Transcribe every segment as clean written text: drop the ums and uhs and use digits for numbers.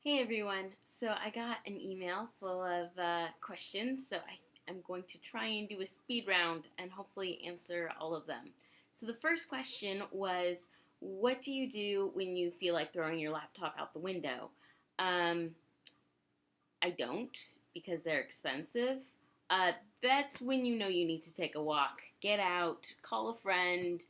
Hey everyone. So I got an email full of questions, so I'm going to try and do a speed round and hopefully answer all of them. So the first question was, what do you do when you feel like throwing your laptop out the window? Um, I don't because they're expensive. Uh, that's when you know you need to take a walk. Get out, call a friend,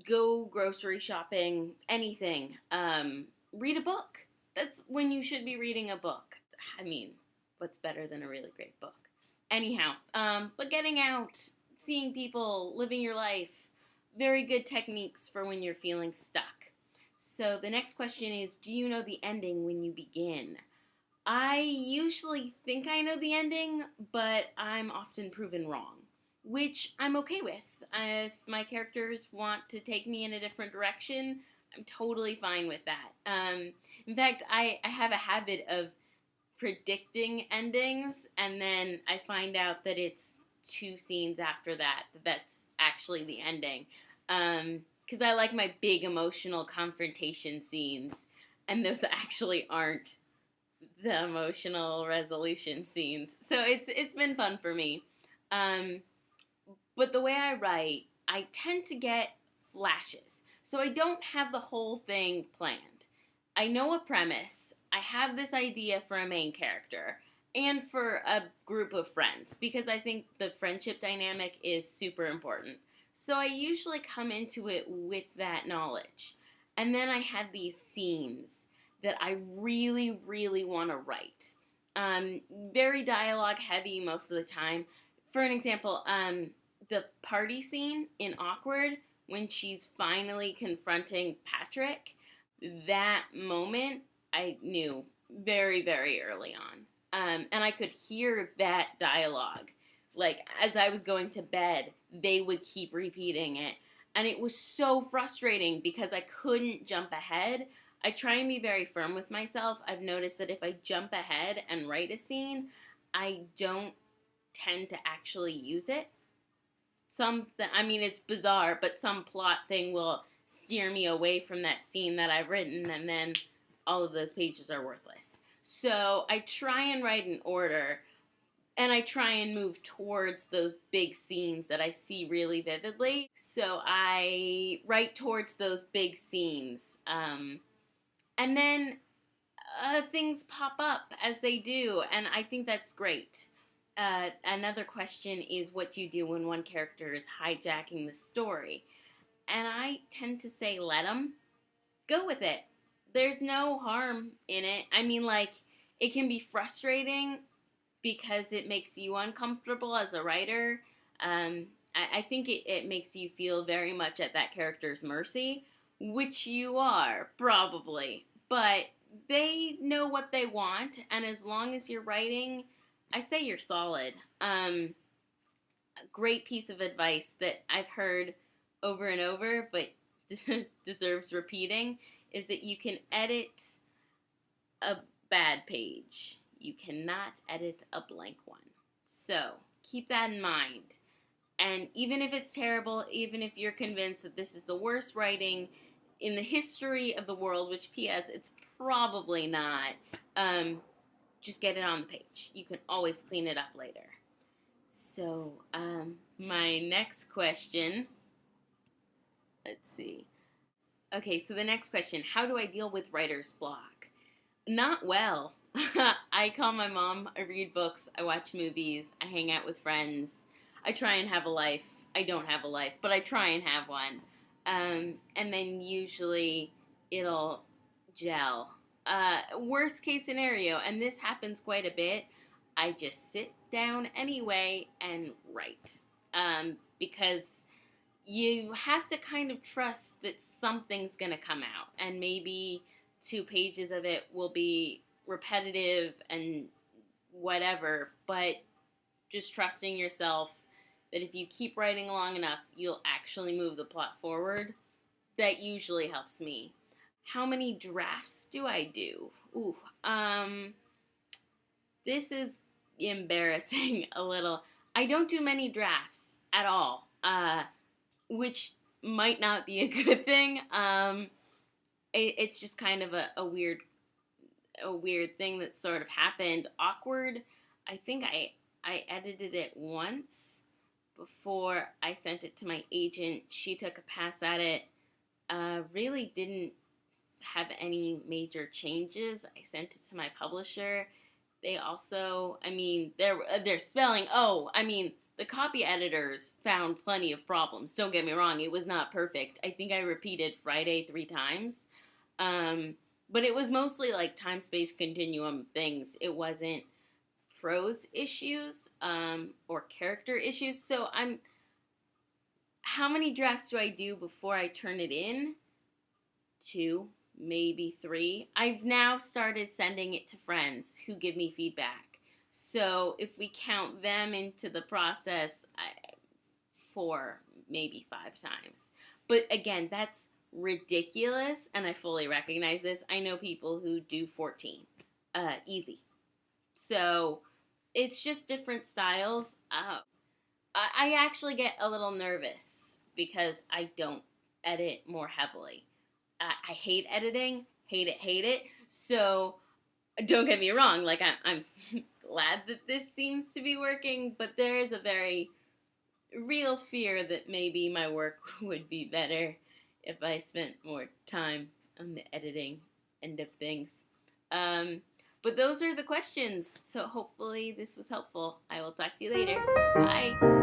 go grocery shopping, anything. Read a book. That's when you should be reading a book. I mean, what's better than a really great book? Anyhow, but getting out, seeing people, living your life, very good techniques for when you're feeling stuck. So the next question is, do you know the ending when you begin? I usually think I know the ending, but I'm often proven wrong, which I'm okay with. If my characters want to take me in a different direction, I'm totally fine with that. In fact, I have a habit of predicting endings, and then I find out that it's two scenes after that's actually the ending. Because I like my big emotional confrontation scenes, and those actually aren't the emotional resolution scenes. So it's been fun for me. Um, but the way I write, I tend to get flashes. So I don't have the whole thing planned. I know a premise. I have this idea for a main character and for a group of friends because I think the friendship dynamic is super important. So I usually come into it with that knowledge. And then I have these scenes that I really, really want to write. Very dialogue heavy most of the time. For an example, the party scene in Awkward when she's finally confronting Patrick, that moment I knew very, very early on. And I could hear that dialogue. Like, as I was going to bed, they would keep repeating it. And it was so frustrating because I couldn't jump ahead. I try and be very firm with myself. I've noticed that if I jump ahead and write a scene, I don't tend to actually use it. I mean, it's bizarre, but some plot thing will steer me away from that scene that I've written, and then all of those pages are worthless. So I try and write in order, and I try and move towards those big scenes that I see really vividly. So I write towards those big scenes. And then things pop up as they do, and I think that's great. Another question is, what do you do when one character is hijacking the story? And I tend to say, let them. Go with it. There's no harm in it. I mean, like, it can be frustrating because it makes you uncomfortable as a writer. I think it makes you feel very much at that character's mercy, which you are, probably. But they know what they want, and as long as you're writing, I say you're solid. A great piece of advice that I've heard over and over, but deserves repeating, is that you can edit a bad page. You cannot edit a blank one. So keep that in mind. And even if it's terrible, even if you're convinced that this is the worst writing in the history of the world, which P.S. it's probably not, just get it on the page. You can always clean it up later. So, my next question, let's see. Okay, so the next question, how do I deal with writer's block? Not well. I call my mom, I read books, I watch movies, I hang out with friends. I try and have a life. I don't have a life, but I try and have one. And then usually it'll gel. Worst case scenario, and this happens quite a bit, I just sit down anyway and write. Because you have to kind of trust that something's going to come out, and maybe 2 pages of it will be repetitive and whatever, but just trusting yourself that if you keep writing long enough, you'll actually move the plot forward. That usually helps me. How many drafts do I do? Ooh, this is embarrassing a little. I don't do many drafts at all, which might not be a good thing. It's just kind of a weird a weird thing that sort of happened. Awkward. I think I edited it once before I sent it to my agent. She took a pass at it. Really didn't have any major changes. I sent it to my publisher. They also, I mean, their spelling. Oh, I mean, the copy editors found plenty of problems. Don't get me wrong; it was not perfect. I think I repeated Friday 3 times, but it was mostly like time space continuum things. It wasn't prose issues or character issues. So how many drafts do I do before I turn it in? 2, maybe 3. I've now started sending it to friends who give me feedback. So if we count them into the process, 4, maybe 5 times. But again, that's ridiculous, and I fully recognize this. I know people who do 14. Easy. So it's just different styles. I actually get a little nervous because I don't edit more heavily. I hate editing, hate it. So don't get me wrong, like I'm glad that this seems to be working, but there is a very real fear that maybe my work would be better if I spent more time on the editing end of things. But those are the questions, so hopefully this was helpful. I will talk to you later. Bye.